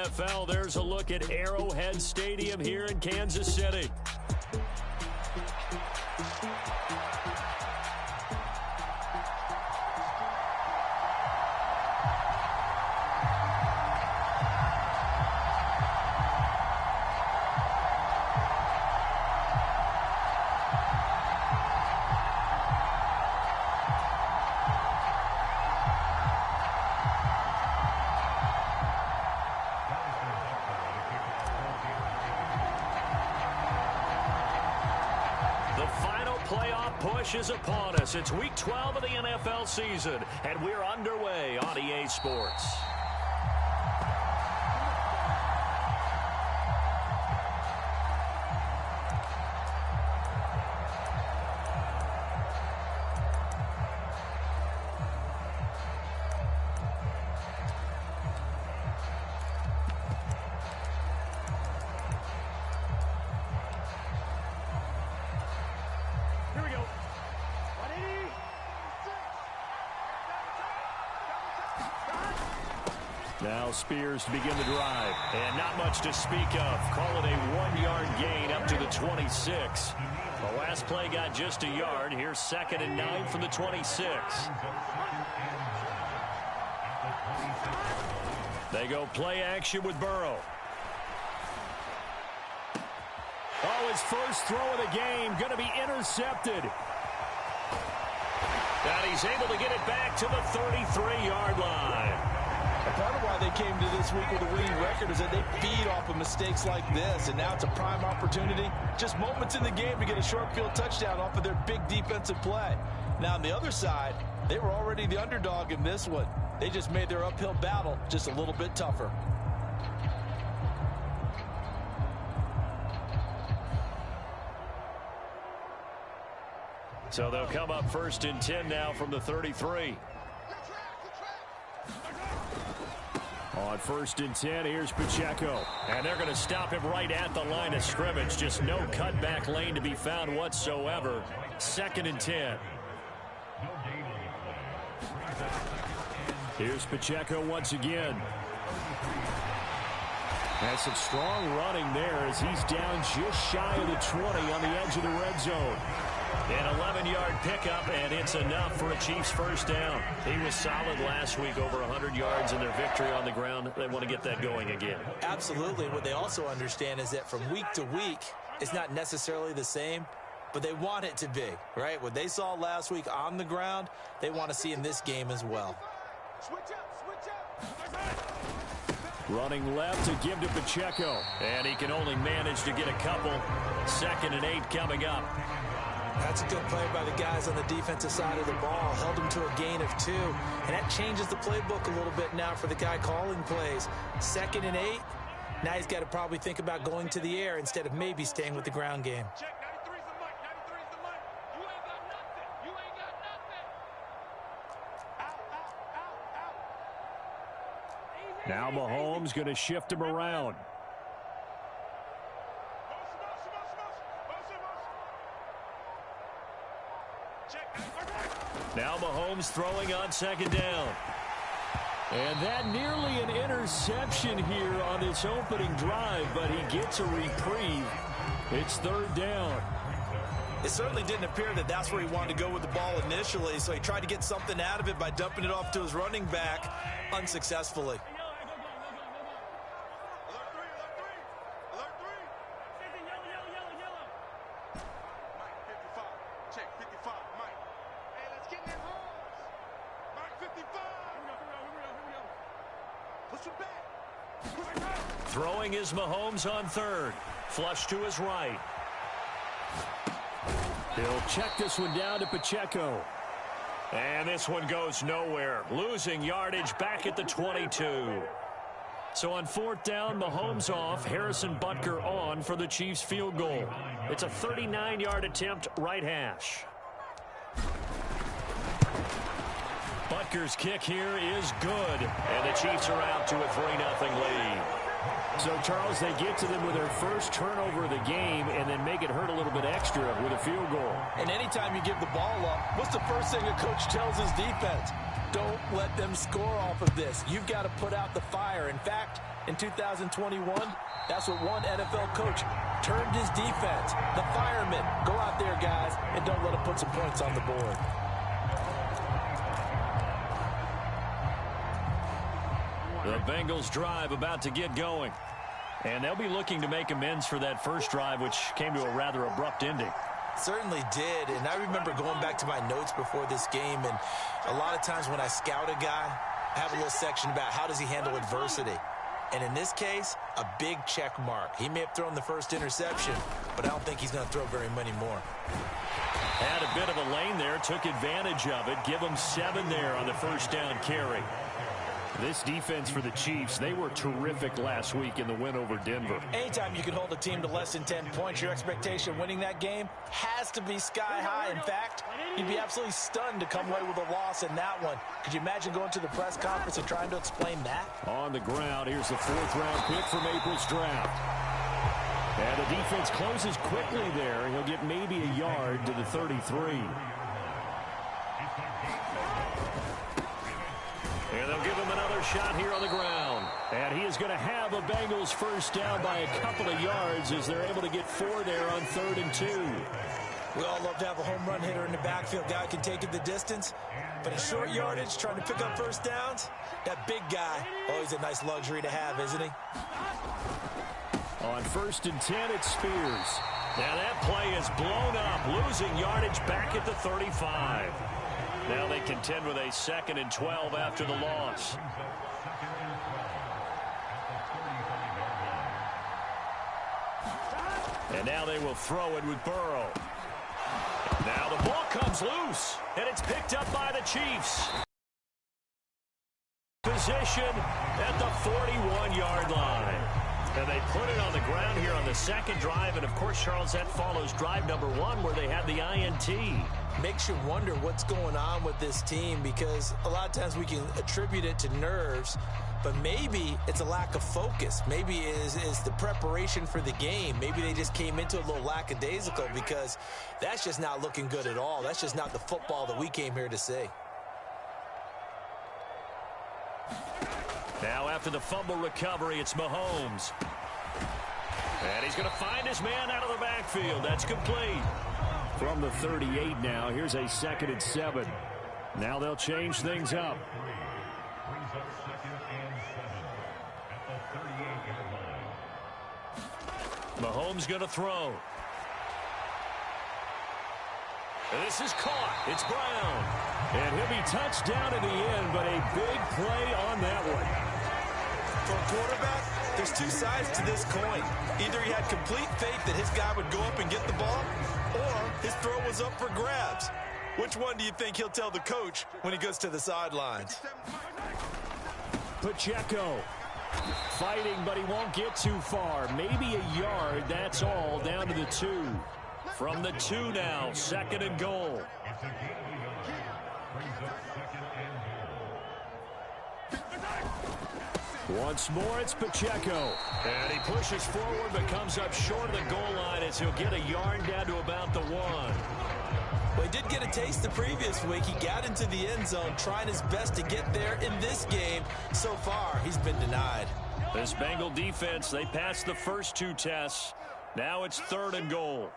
NFL, there's a look at Arrowhead Stadium here in Kansas City. Push is upon us. It's week 12 of the NFL season, and we're underway on EA Sports. Now Spears to begin the drive. And not much to speak of. Call it a 1-yard gain up to the 26. The last play got just a yard. Here's 2nd and 9 from the 26. They go play action with Burrow. Oh, his first throw of the game going to be intercepted. And he's able to get it back to the 33-yard line. Part of why they came to this week with a winning record is that they feed off of mistakes like this, and now it's a prime opportunity. Just moments in the game to get a short field touchdown off of their big defensive play. Now on the other side, they were already the underdog in this one. They just made their uphill battle just a little bit tougher. So they'll come up 1st and 10 now from the 33. On 1st and 10, here's Pacheco. And they're going to stop him right at the line of scrimmage. Just no cutback lane to be found whatsoever. 2nd and 10. Here's Pacheco once again. That's some strong running there as he's down just shy of the 20 on the edge of the red zone. An 11-yard pickup, and it's enough for a Chiefs first down. He was solid last week, over 100 yards in their victory on the ground. They want to get that going again. Absolutely. What they also understand is that from week to week, it's not necessarily the same, but they want it to be, right? What they saw last week on the ground, they want to see in this game as well. Switch up. Running left to give to Pacheco, and he can only manage to get a couple. 2nd and 8 coming up. That's a good play by the guys on the defensive side of the ball. Held them to a gain of 2. And that changes the playbook a little bit now for the guy calling plays. 2nd and 8. Now he's got to probably think about going to the air instead of maybe staying with the ground game. Check, 93's the mic. 93's the mic. You ain't got nothing. You ain't got nothing. Out. Now Mahomes going to shift him around. Now Mahomes throwing on 2nd down. And that nearly an interception here on this opening drive, but he gets a reprieve. It's 3rd down. It certainly didn't appear that that's where he wanted to go with the ball initially, so he tried to get something out of it by dumping it off to his running back unsuccessfully. Throwing is Mahomes on 3rd. Flush to his right. He'll check this one down to Pacheco. And this one goes nowhere. Losing yardage back at the 22. So on 4th down, Mahomes off. Harrison Butker on for the Chiefs field goal. It's a 39-yard attempt, right hash. Butker's kick here is good. And the Chiefs are out to a 3-0 lead. So, Charles, they get to them with their first turnover of the game and then make it hurt a little bit extra with a field goal. And anytime you give the ball up, what's the first thing a coach tells his defense? Don't let them score off of this. You've got to put out the fire. In fact, in 2021, that's what one NFL coach termed his defense. The firemen. Go out there, guys, and don't let them put some points on the board. The Bengals drive about to get going. And they'll be looking to make amends for that first drive, which came to a rather abrupt ending. Certainly did, and I remember going back to my notes before this game, and a lot of times when I scout a guy, I have a little section about how does he handle adversity. And in this case, a big check mark. He may have thrown the first interception, but I don't think he's going to throw very many more. Had a bit of a lane there, took advantage of it. Give him 7 there on the first down carry. This defense for the Chiefs, they were terrific last week in the win over Denver. Anytime you can hold a team to less than 10 points, your expectation winning that game has to be sky high. In fact, you'd be absolutely stunned to come away with a loss in that one. Could you imagine going to the press conference and trying to explain that? On the ground, here's the 4th-round pick from April's draft. And the defense closes quickly there. He'll get maybe a yard to the 33. And they'll give him another shot here on the ground. And he is going to have a Bengals first down by a couple of yards as they're able to get 4 there on 3rd and 2. We all love to have a home run hitter in the backfield. Guy can take it the distance. But in short yardage, trying to pick up first downs, that big guy, always a nice luxury to have, isn't he? On 1st and 10, it's Spears. Now that play is blown up, losing yardage back at the 35. Now they contend with a 2nd and 12 after the loss. And now they will throw it with Burrow. Now the ball comes loose, and it's picked up by the Chiefs. Position at the 41-yard line. And they put it on the ground here on the 2nd drive. And, of course, Charles, that follows drive number 1 where they had the INT. Makes you wonder what's going on with this team because a lot of times we can attribute it to nerves, but maybe it's a lack of focus. Maybe it is the preparation for the game. Maybe they just came into a little lackadaisical because that's just not looking good at all. That's just not the football that we came here to see. Now after the fumble recovery, it's Mahomes. And he's going to find his man out of the backfield. That's complete. From the 38 now, here's a 2nd and 7. Now they'll change things up. Mahomes going to throw. And this is caught. It's Brown. And he'll be touched down in the end, but a big play on that one. For a quarterback, there's 2 sides to this coin. Either he had complete faith that his guy would go up and get the ball, or his throw was up for grabs. Which one do you think he'll tell the coach when he goes to the sidelines? Pacheco fighting, but he won't get too far. Maybe a yard, that's all, down to the 2. From the 2 now, 2nd and goal. Once more, it's Pacheco. And he pushes forward, but comes up short of the goal line as he'll get a yard down to about the 1. Well, he did get a taste the previous week. He got into the end zone, trying his best to get there in this game. So far, he's been denied. This Bengal defense, they passed the first 2 tests. Now it's 3rd and goal.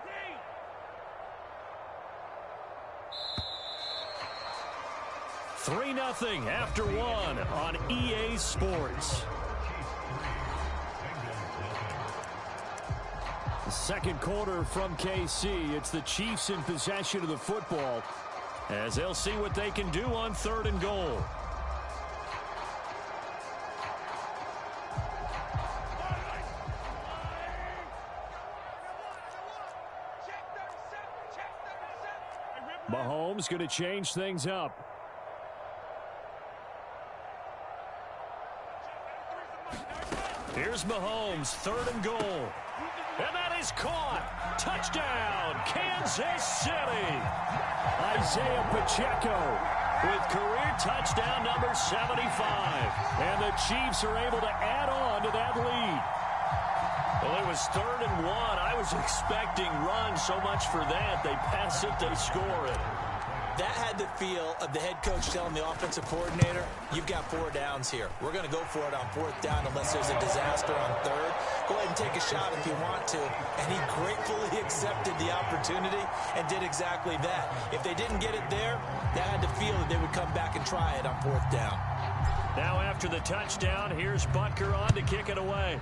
Hey, 3-0 after 1 on EA Sports. The 2nd quarter from KC. It's the Chiefs in possession of the football as they'll see what they can do on 3rd and goal. Mahomes going to change things up. Here's Mahomes, 3rd and goal. And that is caught. Touchdown, Kansas City. Isaiah Pacheco with career touchdown number 75. And the Chiefs are able to add on to that lead. Well, it was 3rd and 1. I was expecting runs. So much for that. They pass it, they score it. That had the feel of the head coach telling the offensive coordinator, you've got 4 downs here. We're going to go for it on 4th down unless there's a disaster on 3rd. Go ahead and take a shot if you want to. And he gratefully accepted the opportunity and did exactly that. If they didn't get it there, that had the feel that they would come back and try it on 4th down. Now after the touchdown, here's Butker on to kick it away.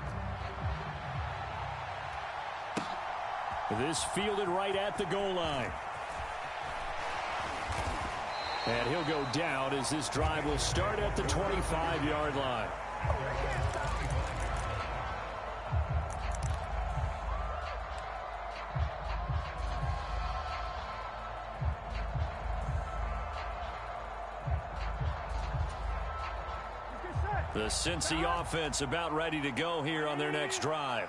This fielded right at the goal line. And he'll go down as this drive will start at the 25-yard line. The Cincy offense about ready to go here on their next drive.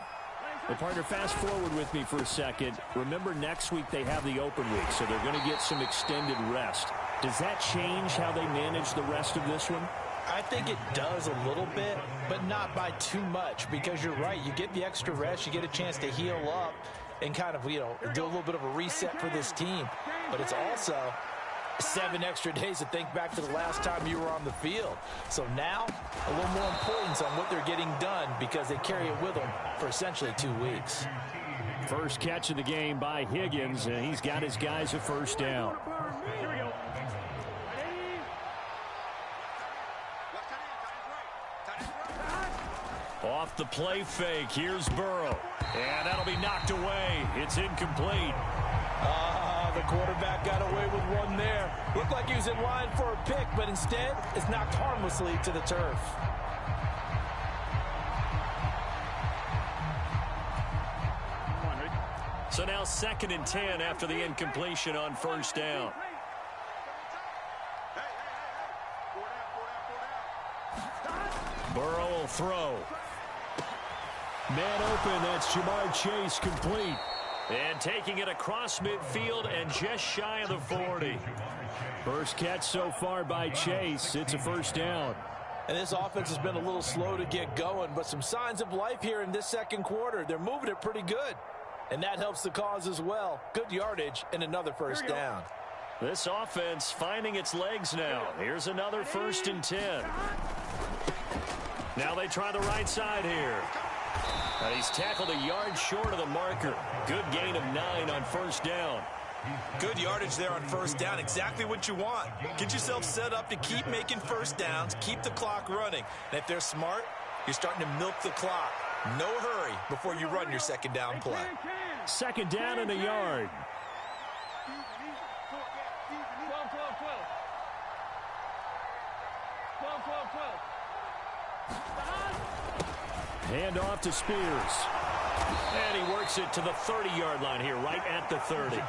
Well, partner, fast forward with me for a second. Remember, next week they have the open week, so they're going to get some extended rest. Does that change how they manage the rest of this one? I think it does a little bit, but not by too much, because you're right. You get the extra rest. You get a chance to heal up and kind of, do a little bit of a reset for this team. But it's also 7 extra days to think back to the last time you were on the field. So now, a little more importance on what they're getting done because they carry it with them for essentially 2 weeks. First catch of the game by Higgins, and he's got his guys a 1st down. Here we go. Off the play fake, here's Burrow. And that'll be knocked away. It's incomplete. The quarterback got away with one there. Looked like he was in line for a pick, but instead, it's knocked harmlessly to the turf. So now 2nd and 10 after the incompletion on 1st down. Burrow will throw. Man open, that's Jamar Chase complete. And taking it across midfield and just shy of the 40. First catch so far by Chase. It's a 1st down. And this offense has been a little slow to get going, but some signs of life here in this 2nd quarter. They're moving it pretty good. And that helps the cause as well. Good yardage and another 1st down. This offense finding its legs now. Here's another 1st and 10. Now they try the right side here. And he's tackled a yard short of the marker. Good gain of 9 on 1st down. Good yardage there on 1st down. Exactly what you want. Get yourself set up to keep making 1st downs, keep the clock running. And if they're smart, you're starting to milk the clock. No hurry before you run your 2nd down play. 2nd down and a yard. 12. Hand off to Spears. And he works it to the 30-yard line here, right at the 30.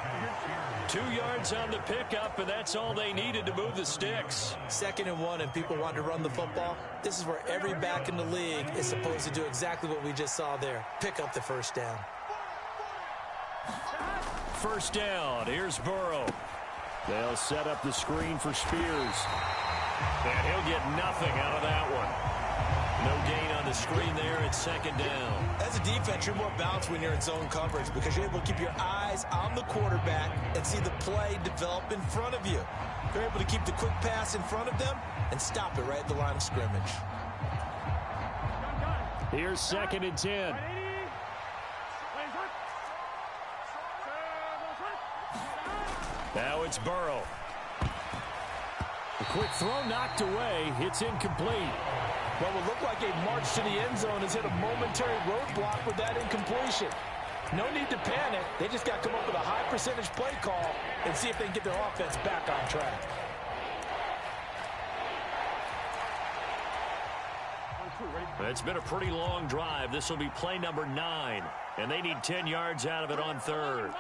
2 yards on the pickup, and that's all they needed to move the sticks. 2nd and 1, and people want to run the football. This is where every back in the league is supposed to do exactly what we just saw there. Pick up the 1st down. 1st down. Here's Burrow. They'll set up the screen for Spears. And he'll get nothing out of that one. No gain on the screen there. It's 2nd down. As a defense, you're more balanced when you're in zone coverage because you're able to keep your eyes on the quarterback and see the play develop in front of you. You're able to keep the quick pass in front of them and stop it right at the line of scrimmage. Here's 2nd and 10. Now it's Burrow. A quick throw knocked away. It's incomplete. What would look like a march to the end zone has hit a momentary roadblock with that incompletion. No need to panic. They just got to come up with a high percentage play call and see if they can get their offense back on track. It's been a pretty long drive. This will be play number 9. And they need 10 yards out of it on 3rd.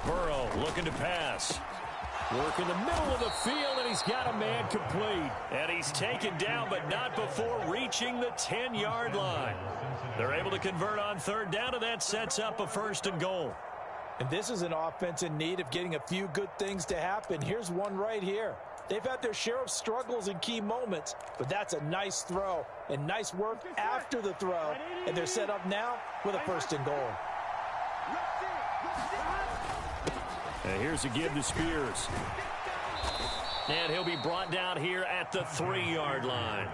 Burrow looking to pass. Work in the middle of the field, and he's got a man complete. And he's taken down, but not before reaching the 10-yard line. They're able to convert on 3rd down, and that sets up a 1st and goal. And this is an offense in need of getting a few good things to happen. Here's one right here. They've had their share of struggles in key moments, but that's a nice throw and nice work after the throw. And they're set up now with a 1st and goal. And here's a give to Spears. And he'll be brought down here at the 3-yard line.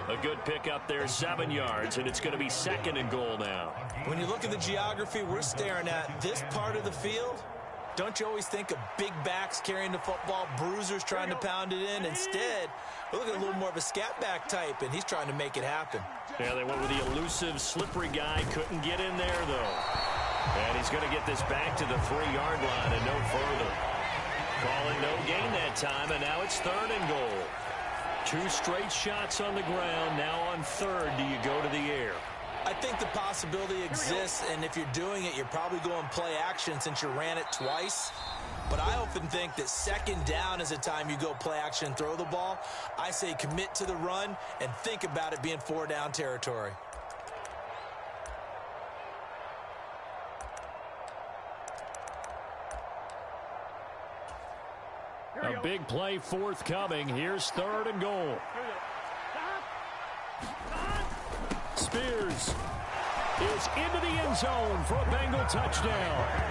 A good pickup there, 7 yards, and it's going to be 2nd and goal now. When you look at the geography we're staring at, this part of the field, don't you always think of big backs carrying the football, bruisers trying to pound it in? Instead, we're looking at a little more of a scat back type, and he's trying to make it happen. Yeah, they went with the elusive, slippery guy. Couldn't get in there, though. And he's going to get this back to the 3-yard line and no further. Call it no gain that time, and now it's 3rd and goal. 2 straight shots on the ground. Now on 3rd, do you go to the air? I think the possibility exists, and if you're doing it, you're probably going play action since you ran it twice. But I often think that 2nd down is a time you go play action and throw the ball. I say commit to the run and think about it being 4-down territory. A big play forthcoming. Here's 3rd and goal. Spears is into the end zone for a Bengal touchdown.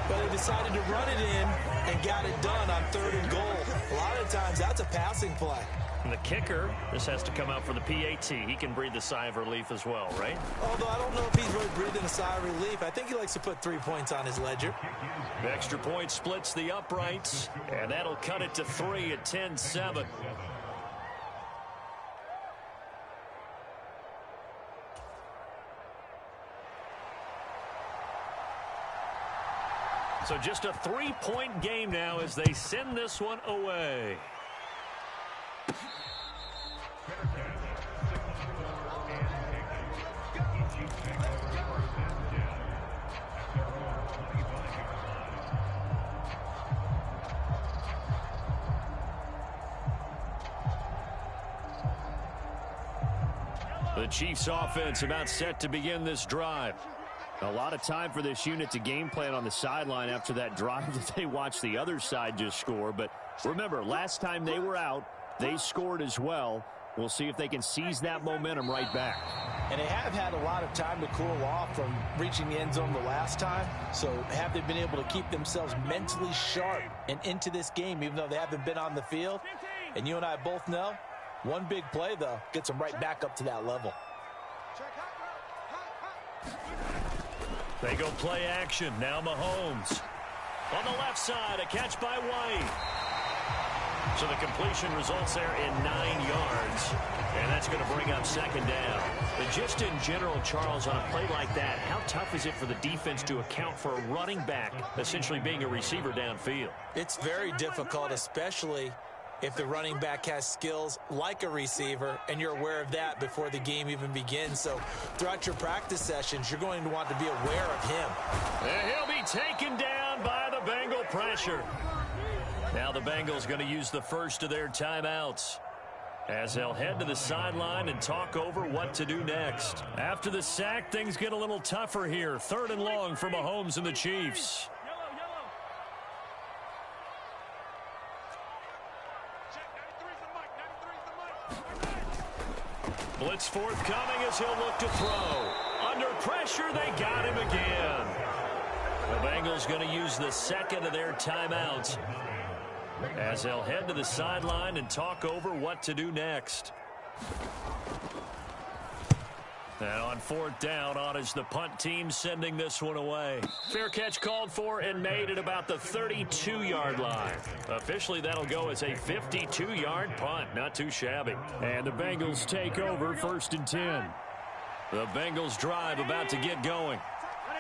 But they decided to run it in and got it done on 3rd and goal. A lot of times that's a passing play. And the kicker, this has to come out for the PAT. He can breathe a sigh of relief as well, right? Although I don't know if he's really breathing a sigh of relief. I think he likes to put 3 points on his ledger. The extra point splits the uprights, and that'll cut it to 3 at 10-7. So just a 3-point game now as they send this one away. The Chiefs offense about set to begin this drive. A lot of time for this unit to game plan on the sideline after that drive that they watched the other side just score. But remember, last time they were out, they scored as well. We'll see if they can seize that momentum right back. And they have had a lot of time to cool off from reaching the end zone the last time. So have they been able to keep themselves mentally sharp and into this game, even though they haven't been on the field? And you and I both know, one big play, though, gets them right back up to that level. They go play action. Now Mahomes. On the left side, a catch by White. So the completion results there in 9 yards. And that's going to bring up 2nd down. But just in general, Charles, on a play like that, how tough is it for the defense to account for a running back essentially being a receiver downfield? It's very difficult, especially if the running back has skills like a receiver, and you're aware of that before the game even begins. So throughout your practice sessions, you're going to want to be aware of him. And he'll be taken down by the Bengal pressure. Now the Bengals going to use the first of their timeouts as they'll head to the sideline and talk over what to do next. After the sack, things get a little tougher here. 3rd and long for Mahomes and the Chiefs. Blitz forthcoming as he'll look to throw. Under pressure, they got him again. The Bengals going to use the 2nd of their timeouts as they'll head to the sideline and talk over what to do next. And on 4th down, on is the punt team sending this one away. Fair catch called for and made at about the 32-yard line. Officially, that'll go as a 52-yard punt. Not too shabby. And the Bengals take over 1st and 10. The Bengals drive about to get going.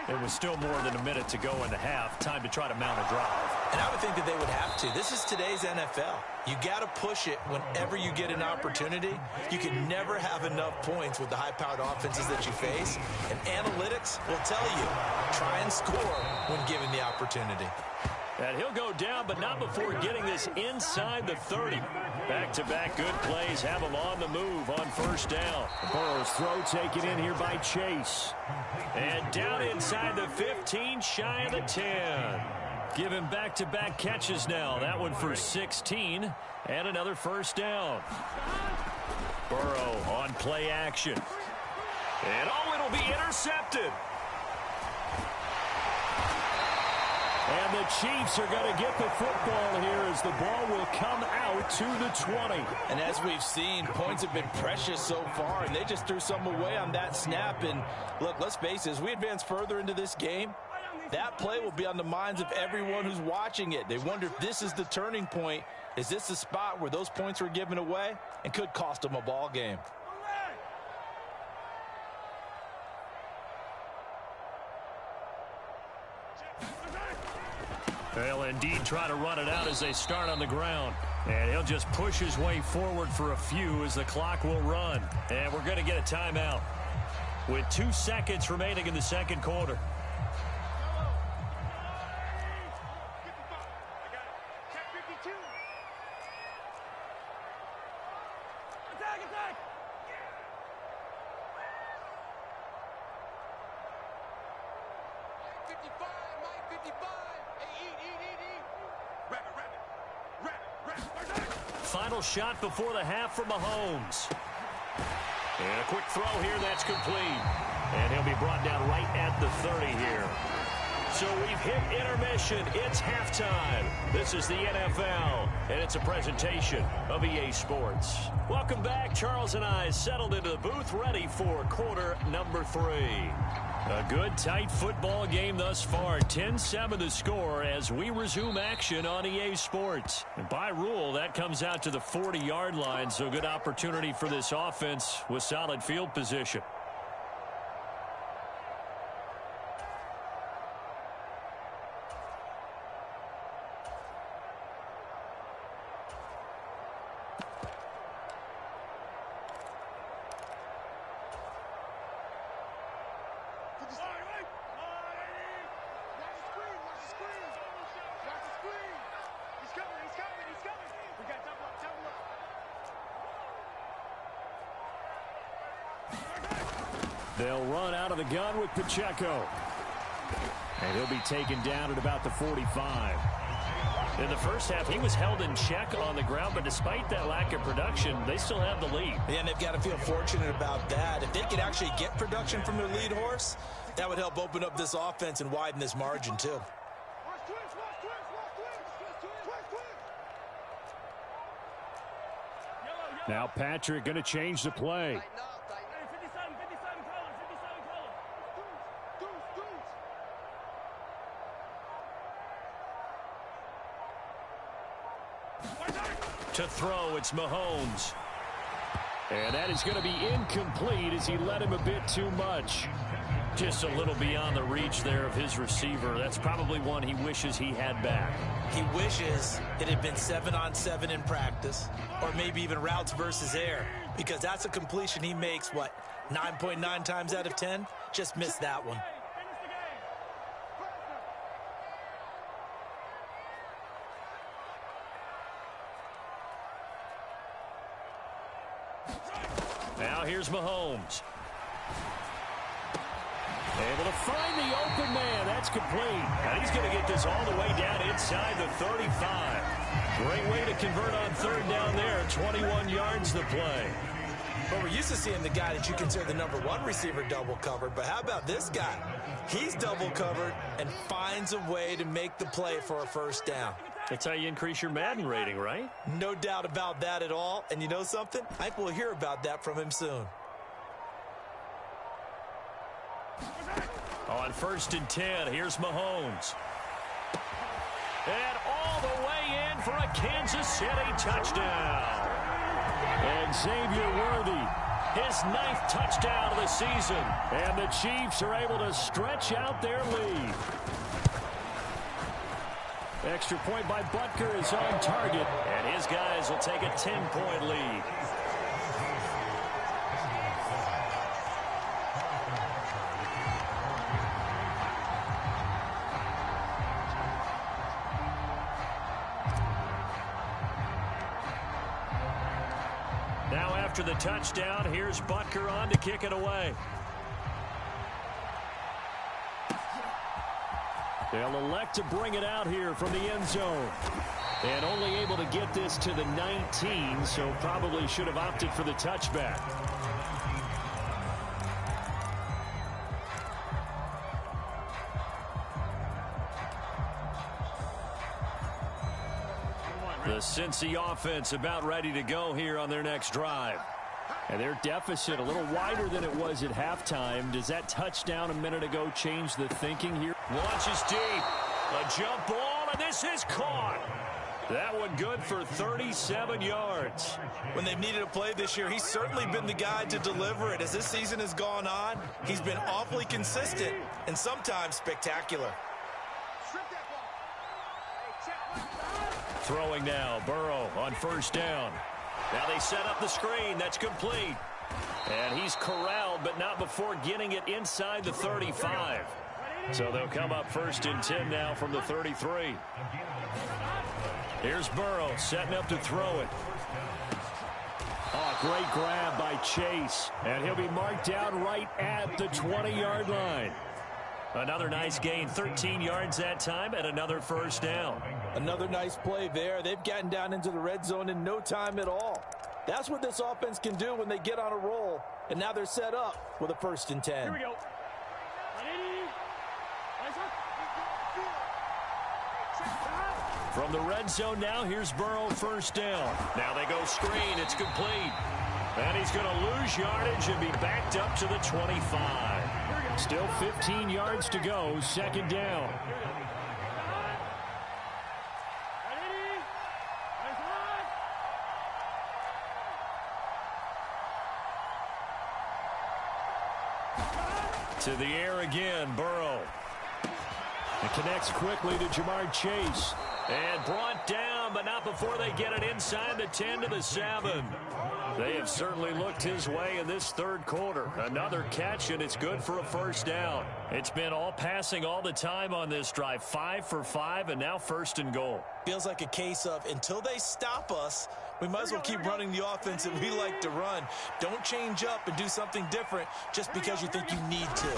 It was still more than a minute to go in the half. Time to try to mount a drive. And I would think that they would have to. This is today's NFL. You got to push it whenever you get an opportunity. You can never have enough points with the high-powered offenses that you face. And analytics will tell you, try and score when given the opportunity. And he'll go down, but not before getting this inside the 30. Back-to-back good plays have him on the move on 1st down. Burrow's throw taken in here by Chase. And down inside the 15, shy of the 10. Give him back-to-back catches now. That one for 16 and another first down. Burrow on play action. And it'll be intercepted. And the Chiefs are going to get the football here as the ball will come out to the 20. And as we've seen, points have been precious so far, and they just threw some away on that snap. And look, let's face it, as we advance further into this game, that play will be on the minds of everyone who's watching it. They wonder if this is the turning point. Is this the spot where those points were given away and could cost them a ball game? They'll indeed try to run it out as they start on the ground. And he'll just push his way forward for a few as the clock will run. And we're going to get a timeout with 2 seconds remaining in the second quarter. Final shot before the half from Mahomes. And a quick throw here, that's complete. And he'll be brought down right at the 30 here. So we've hit intermission. It's halftime. This is the NFL, and it's a presentation of EA Sports. Welcome back. Charles and I settled into the booth, ready for quarter number 3. A good, tight football game thus far. 10-7 the score as we resume action on EA Sports. And by rule, that comes out to the 40-yard line, so good opportunity for this offense with solid field position. They'll run out of the gun with Pacheco. And he'll be taken down at about the 45. In the first half, he was held in check on the ground, but despite that lack of production, they still have the lead. Yeah, and they've got to feel fortunate about that. If they could actually get production from their lead horse, that would help open up this offense and widen this margin, too. Now Patrick going to change the play. To throw, it's Mahomes. And that is going to be incomplete as he led him a bit too much. Just a little beyond the reach there of his receiver. That's probably one he wishes he had back. He wishes it had been 7-on-7 in practice, or maybe even routes versus air, because that's a completion he makes, 9.9 times out of 10? Just missed that one. Now here's Mahomes. Able to find the open man. That's complete. And he's going to get this all the way down inside the 35. Great way to convert on third down there. 21 yards the play. But we're used to seeing the guy that you consider the #1 receiver double covered. But how about this guy? He's double covered and finds a way to make the play for a first down. That's how you increase your Madden rating, right? No doubt about that at all. And you know something? I think we'll hear about that from him soon. On 1st and 10, here's Mahomes. And all the way in for a Kansas City touchdown. And Xavier Worthy, his 9th touchdown of the season. And the Chiefs are able to stretch out their lead. Extra point by Butker is on target. And his guys will take a 10-point lead. Now after the touchdown, here's Butker on to kick it away. They'll elect to bring it out here from the end zone. And only able to get this to the 19, so probably should have opted for the touchback. The Cincy offense about ready to go here on their next drive. And their deficit a little wider than it was at halftime. Does that touchdown a minute ago change the thinking here? Launches deep. A jump ball, and this is caught. That one good for 37 yards. When they've needed a play this year, he's certainly been the guy to deliver it. As this season has gone on, he's been awfully consistent and sometimes spectacular. Throwing now, Burrow on first down. Now they set up the screen. That's complete. And he's corralled, but not before getting it inside the 35. So they'll come up first and 10 now from the 33. Here's Burrow setting up to throw it. Oh, great grab by Chase. And he'll be marked down right at the 20-yard line. Another nice gain, 13 yards that time, and another first down. Another nice play there. They've gotten down into the red zone in no time at all. That's what this offense can do when they get on a roll. And now they're set up with a first and 10. Here we go. From the red zone now, here's Burrow first down. Now they go screen. It's complete. And he's going to lose yardage and be backed up to the 25. Still 15 yards to go, second down. To the air again, Burrow. It connects quickly to Jamar Chase. And brought down, but not before they get it inside the 10 to the 7. They have certainly looked his way in this third quarter. Another catch, and it's good for a first down. It's been all passing all the time on this drive. 5 for 5, and now first and goal. Feels like a case of until they stop us, we might as well keep running the offense that we like to run. Don't change up and do something different just because you think you need to.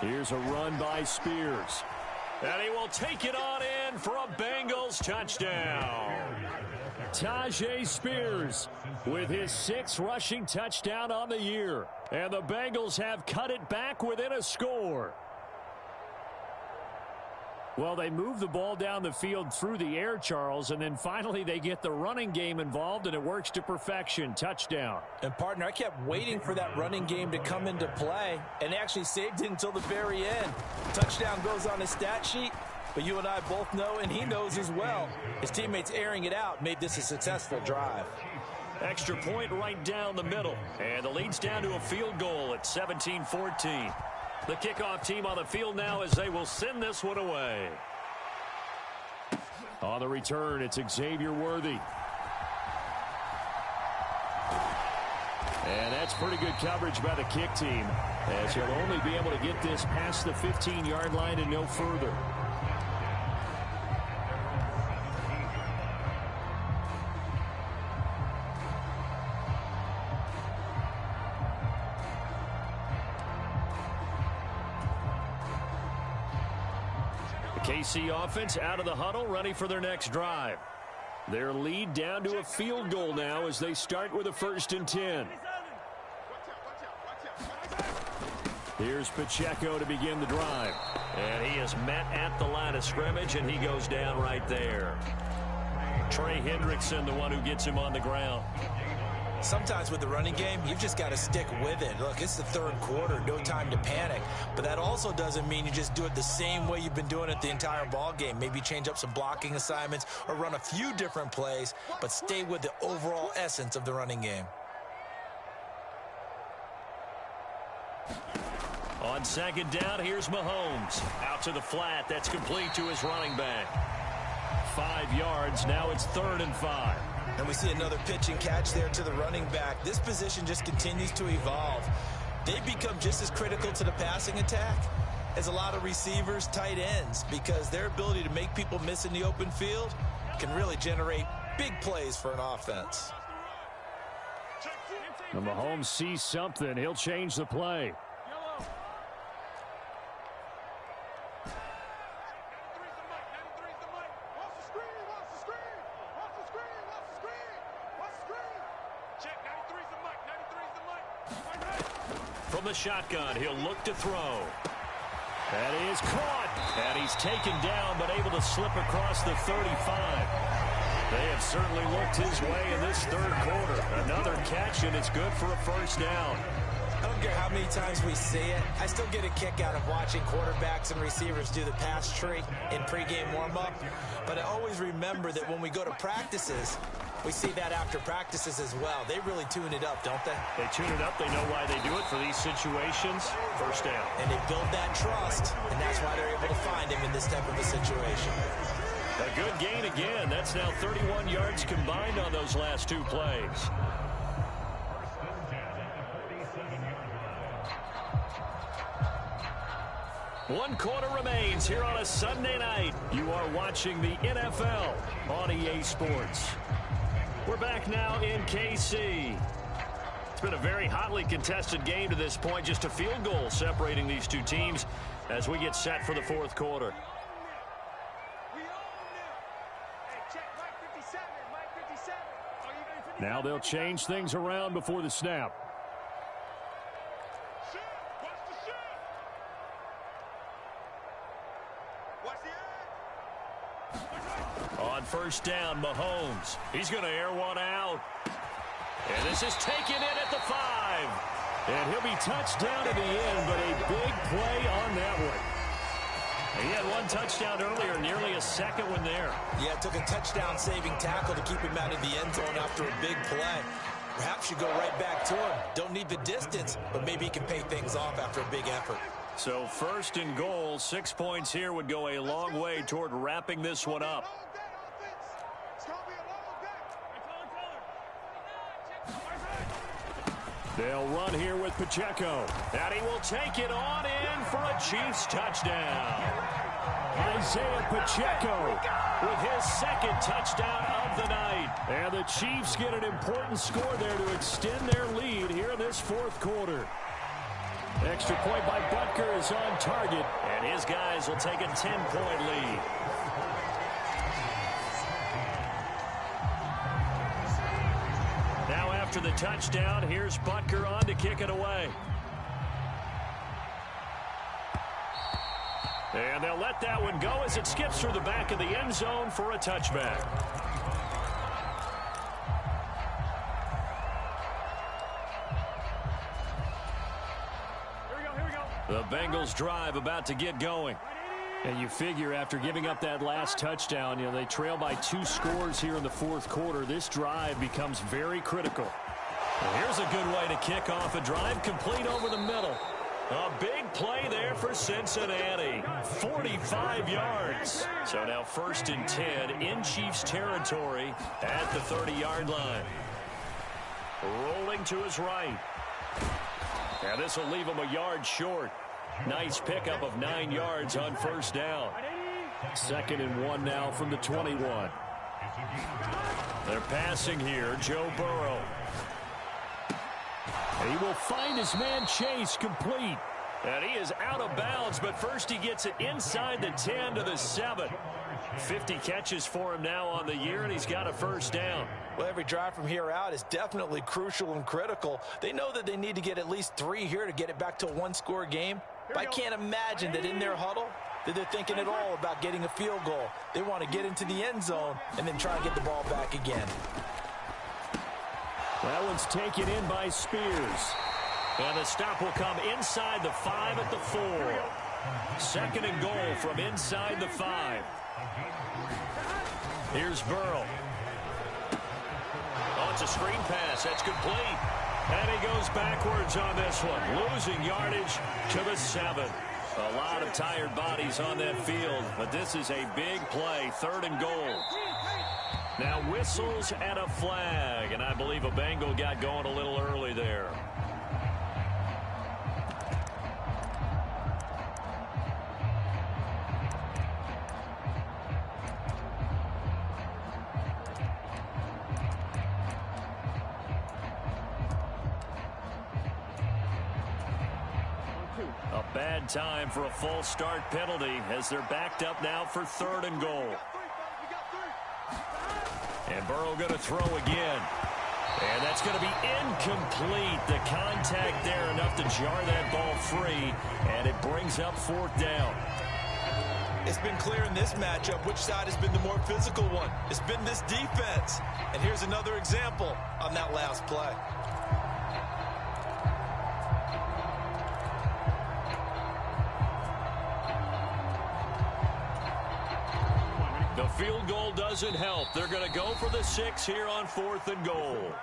Here's a run by Spears. And he will take it on in for a Bengals touchdown. Tajay Spears with his 6th rushing touchdown on the year. And the Bengals have cut it back within a score. Well, they move the ball down the field through the air, Charles, and then finally they get the running game involved, and it works to perfection. Touchdown. And, partner, I kept waiting for that running game to come into play and actually saved it until the very end. Touchdown goes on his stat sheet, but you and I both know, and he knows as well, his teammates airing it out made this a successful drive. Extra point right down the middle, and the lead's down to a field goal at 17-14. The kickoff team on the field now as they will send this one away. On the return, it's Xavier Worthy. And that's pretty good coverage by the kick team, as he'll only be able to get this past the 15-yard line and no further. KC offense out of the huddle, ready for their next drive. Their lead down to a field goal now as they start with a first and 10. Here's Pacheco to begin the drive. And he is met at the line of scrimmage, and he goes down right there. Trey Hendrickson, the one who gets him on the ground. Sometimes with the running game, you've just got to stick with it. Look, it's the third quarter, no time to panic. But that also doesn't mean you just do it the same way you've been doing it the entire ball game. Maybe change up some blocking assignments or run a few different plays, but stay with the overall essence of the running game. On second down, here's Mahomes. Out to the flat. That's complete to his running back. 5 yards. Now it's 3rd and 5. And we see another pitch and catch there to the running back. This position just continues to evolve. They become just as critical to the passing attack as a lot of receivers, tight ends, because their ability to make people miss in the open field can really generate big plays for an offense. And Mahomes sees something. He'll change the play. From the shotgun, he'll look to throw. That is caught. And he's taken down, but able to slip across the 35. They have certainly looked his way in this third quarter. Another catch, and it's good for a first down. I don't care how many times we see it. I still get a kick out of watching quarterbacks and receivers do the pass tree in pregame warm-up. But I always remember that when we go to practices, we see that after practices as well. They really tune it up, don't they? They tune it up. They know why they do it for these situations. First down. And they build that trust, and that's why they're able to find him in this type of a situation. A good gain again. That's now 31 yards combined on those last two plays. One quarter remains here on a Sunday night. You are watching the NFL on EA Sports. We're back now in KC. It's been a very hotly contested game to this point. Just a field goal separating these two teams as we get set for the fourth quarter. Now they'll change things around before the snap. On first down, Mahomes. He's going to air one out. And this is taken in at the 5. And he'll be touched down at the end, but a big play on that one. He had one touchdown earlier, nearly a second one there. Yeah, it took a touchdown-saving tackle to keep him out of the end zone after a big play. Perhaps you go right back to him. Don't need the distance, but maybe he can pay things off after a big effort. So first and goal, 6 points here would go a long way toward wrapping this one up. They'll run here with Pacheco. And he will take it on in for a Chiefs touchdown. Isaiah Pacheco with his second touchdown of the night. And the Chiefs get an important score there to extend their lead here in this fourth quarter. Extra point by Butker is on target. And his guys will take a 10-point lead. Now after the touchdown, here's Butker on to kick it away. And they'll let that one go as it skips through the back of the end zone for a touchback. The Bengals drive about to get going. And you figure after giving up that last touchdown, they trail by 2 scores here in the fourth quarter. This drive becomes very critical. And here's a good way to kick off a drive, complete over the middle. A big play there for Cincinnati. 45 yards. So now first and 10 in Chiefs territory at the 30-yard line. Rolling to his right. And this will leave him a yard short. Nice pickup of 9 yards on first down. 2nd and 1 now from the 21. They're passing here. Joe Burrow. And he will find his man Chase complete. And he is out of bounds, but first he gets it inside the 10 to the 7. 50 catches for him now on the year, and he's got a first down. Well, every drive from here out is definitely crucial and critical. They know that they need to get at least 3 here to get it back to a 1-score game. But I can't imagine that in their huddle that they're thinking at all about getting a field goal. They want to get into the end zone and then try and get the ball back again. That one's taken in by Spears. And the stop will come inside the 5 at the 4. 2nd and goal from inside the 5. Here's Burrow. Oh, it's a screen pass. That's complete. And he goes backwards on this one, losing yardage to the 7. A lot of tired bodies on that field, but this is a big play, 3rd and goal. Now whistles and a flag, and I believe a Bengal got going a little early there. A bad time for a false start penalty as they're backed up now for 3rd and goal. And Burrow going to throw again. And that's going to be incomplete. The contact there enough to jar that ball free, and it brings up 4th down. It's been clear in this matchup which side has been the more physical one. It's been this defense. And here's another example on that last play. The field goal doesn't help. They're going to go for the 6 here on 4th and goal.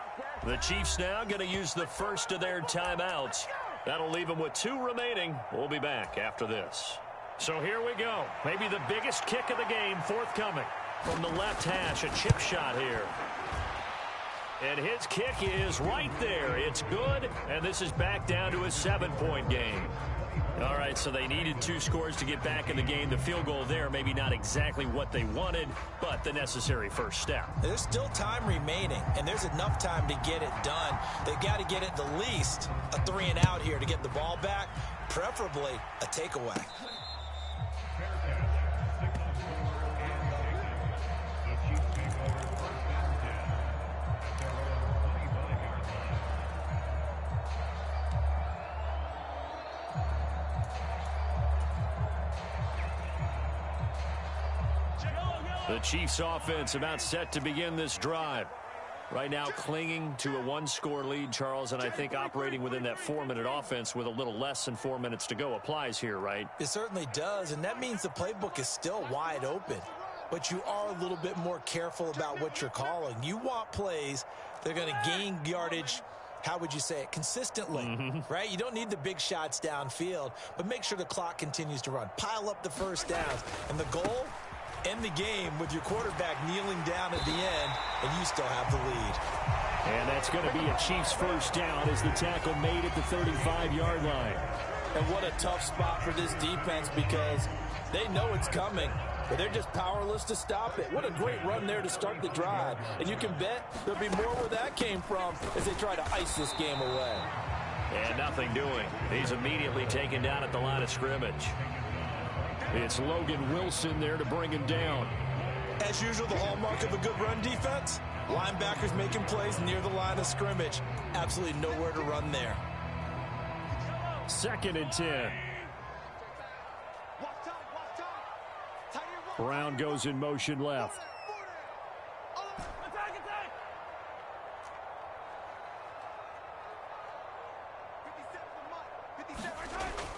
The Chiefs now going to use the first of their timeouts. That'll leave them with 2 remaining. We'll be back after this. So here we go. Maybe the biggest kick of the game forthcoming. From the left hash, a chip shot here. And his kick is right there. It's good, and this is back down to a 7-point game. All right, so they needed 2 scores to get back in the game. The field goal there, maybe not exactly what they wanted, but the necessary first step. There's still time remaining, and there's enough time to get it done. They've got to get it the least a 3 and out here to get the ball back, preferably a takeaway. The Chiefs offense about set to begin this drive. Right now clinging to a 1-score lead, Charles, and I think operating within that 4-minute offense with a little less than 4 minutes to go applies here, right? It certainly does, and that means the playbook is still wide open. But you are a little bit more careful about what you're calling. You want plays that are going to gain yardage, how would you say it, consistently, right? You don't need the big shots downfield, but make sure the clock continues to run. Pile up the first downs, and the goal, end the game with your quarterback kneeling down at the end, and you still have the lead. And that's going to be a Chiefs first down as the tackle made at the 35-yard line. And what a tough spot for this defense because they know it's coming, but they're just powerless to stop it. What a great run there to start the drive. And you can bet there'll be more where that came from as they try to ice this game away. And nothing doing. He's immediately taken down at the line of scrimmage. It's Logan Wilson there to bring him down. As usual, the hallmark of a good run defense, linebackers making plays near the line of scrimmage. Absolutely nowhere to run there. 2nd and 10. Brown goes in motion left.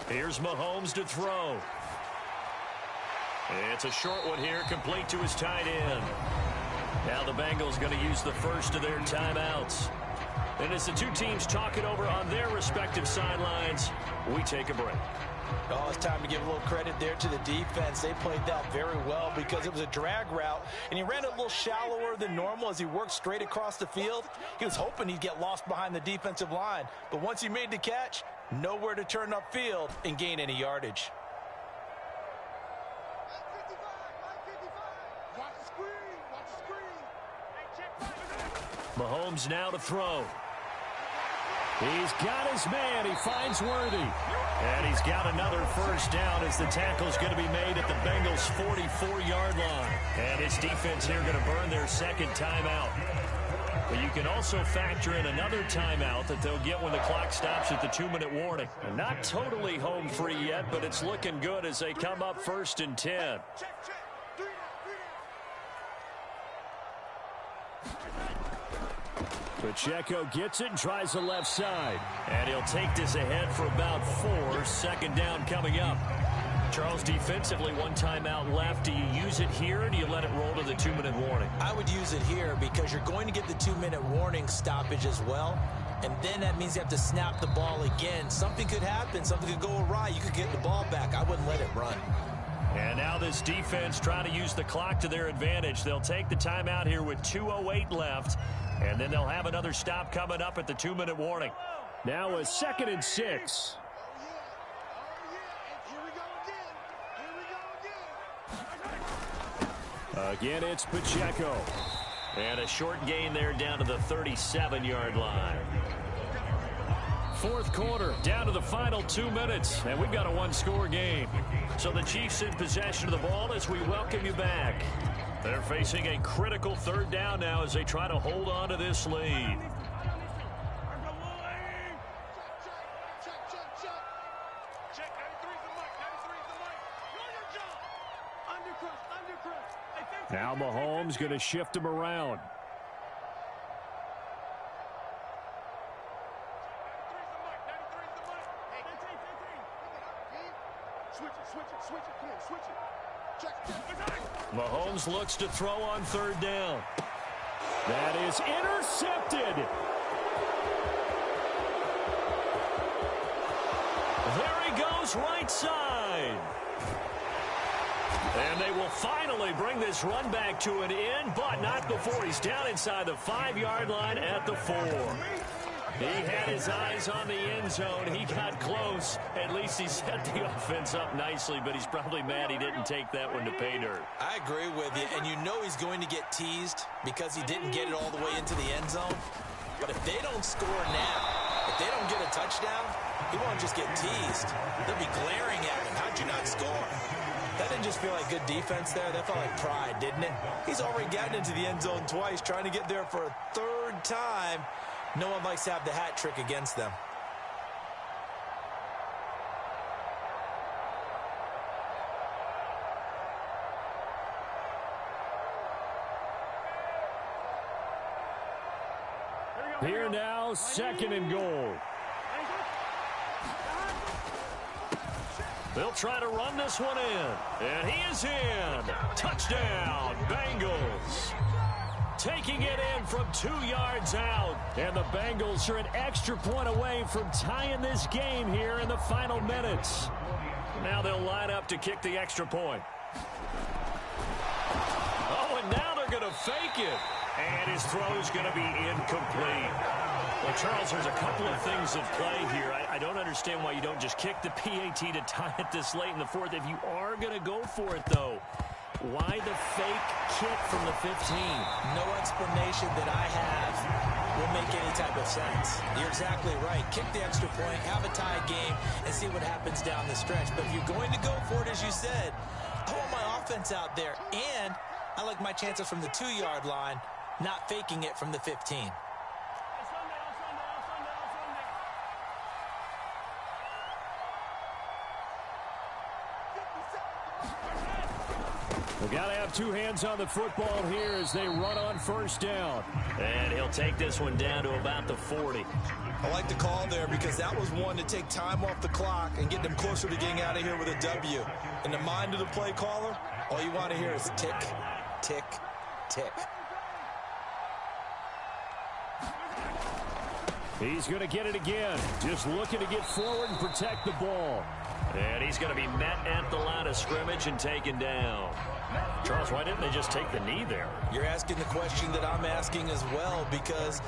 Here's Mahomes to throw. It's a short one here, complete to his tight end. Now the Bengals going to use the first of their timeouts. And as the 2 teams talk it over on their respective sidelines, we take a break. Oh, it's time to give a little credit there to the defense. They played that very well because it was a drag route, and he ran it a little shallower than normal as he worked straight across the field. He was hoping he'd get lost behind the defensive line, but once he made the catch, nowhere to turn upfield and gain any yardage. Mahomes now to throw. He's got his man. He finds Worthy. And he's got another first down as the tackle's going to be made at the Bengals' 44-yard line. And his defense here going to burn their 2nd timeout. But you can also factor in another timeout that they'll get when the clock stops at the 2-minute warning. And not totally home free yet, but it's looking good as they come up 1st and 10. Pacheco gets it and tries the left side. And he'll take this ahead for about 4. 2nd down coming up. Charles, defensively, 1 timeout left. Do you use it here or do you let it roll to the 2-minute warning? I would use it here because you're going to get the 2-minute warning stoppage as well. And then that means you have to snap the ball again. Something could happen. Something could go awry. You could get the ball back. I wouldn't let it run. And now this defense trying to use the clock to their advantage. They'll take the timeout here with 2:08 left. And then they'll have another stop coming up at the 2-minute warning. Now a 2nd and 6. Again, it's Pacheco. And a short gain there down to the 37-yard line. 4th quarter, down to the final 2 minutes. And we've got a 1-score game. So the Chiefs in possession of the ball as we welcome you back. They're facing a critical 3rd down now as they try to hold on to this lead. Now Mahomes going to shift him around. Mahomes looks to throw on third down. That is intercepted. There he goes, right side. And they will finally bring this run back to an end, but not before he's down inside the 5-yard line at the 4. He had his eyes on the end zone. He got close. At least he set the offense up nicely, but he's probably mad he didn't take that one to pay dirt. I agree with you, and you know he's going to get teased because he didn't get it all the way into the end zone. But if they don't score now, if they don't get a touchdown, he won't just get teased. They'll be glaring at him. How'd you not score? That didn't just feel like good defense there. That felt like pride, didn't it? He's already gotten into the end zone twice, trying to get there for a third time. No one likes to have the hat trick against them. Here now, 2nd and goal. They'll try to run this one in. And he is in. Touchdown, Bengals. Taking it in from 2 yards out. And the Bengals are an extra point away from tying this game here in the final minutes. Now they'll line up to kick the extra point. Oh, and now they're going to fake it. And his throw is going to be incomplete. Well, Charles, there's a couple of things at play here. I don't understand why you don't just kick the PAT to tie it this late in the 4th. If you are going to go for it, though, why the fake kick from the 15? No explanation that I have will make any type of sense. You're exactly right. Kick the extra point, have a tie game, and see what happens down the stretch. But if you're going to go for it, as you said, I want my offense out there. And I like my chances from the 2-yard line, not faking it from the 15. We've got to have 2 hands on the football here as they run on 1st down. And he'll take this one down to about the 40. I like the call there because that was one to take time off the clock and get them closer to getting out of here with a W. In the mind of the play caller, all you want to hear is tick, tick, tick. He's going to get it again. Just looking to get forward and protect the ball. And he's going to be met at the line of scrimmage and taken down. Charles, why didn't they just take the knee there? You're asking the question that I'm asking as well, because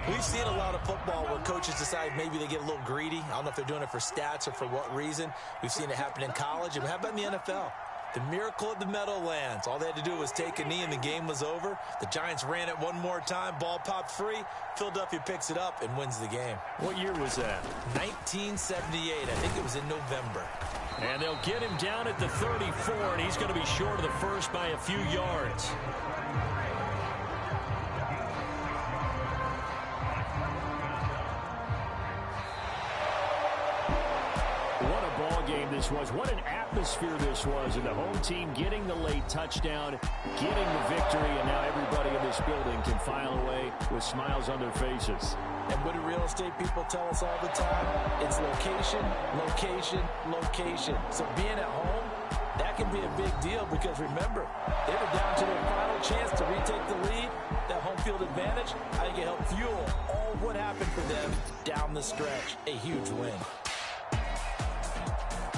we've seen a lot of football where coaches decide maybe they get a little greedy. I don't know if they're doing it for stats or for what reason. We've seen it happen in college. And how about in the NFL? The miracle of the Meadowlands. All they had to do was take a knee and the game was over. The Giants ran it one more time. Ball popped free. Philadelphia picks it up and wins the game. What year was that? 1978. I think it was in November. And they'll get him down at the 34, and he's going to be short of the first by a few yards. What a ball game this was. What an atmosphere this was. And the home team getting the late touchdown, getting the victory, and now everybody in this building can file away with smiles on their faces. And what do real estate people tell us all the time? It's location, location, location. So being at home, that can be a big deal because remember, they were down to their final chance to retake the lead. That home field advantage, I think it helped fuel all what happened for them down the stretch. A huge win.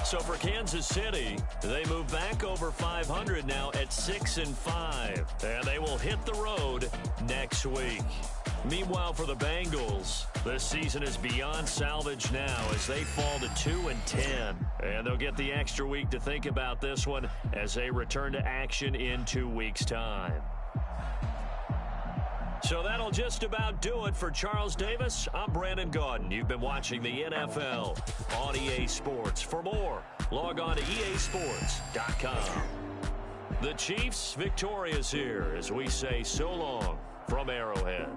So for Kansas City, they move back over 500 now at 6-5. And they will hit the road next week. Meanwhile, for the Bengals, this season is beyond salvage now as they fall to 2-10. And they'll get the extra week to think about this one as they return to action in 2 weeks' time. So that'll just about do it for Charles Davis. I'm Brandon Gaudin. You've been watching the NFL on EA Sports. For more, log on to easports.com. The Chiefs victorious here as we say so long from Arrowhead.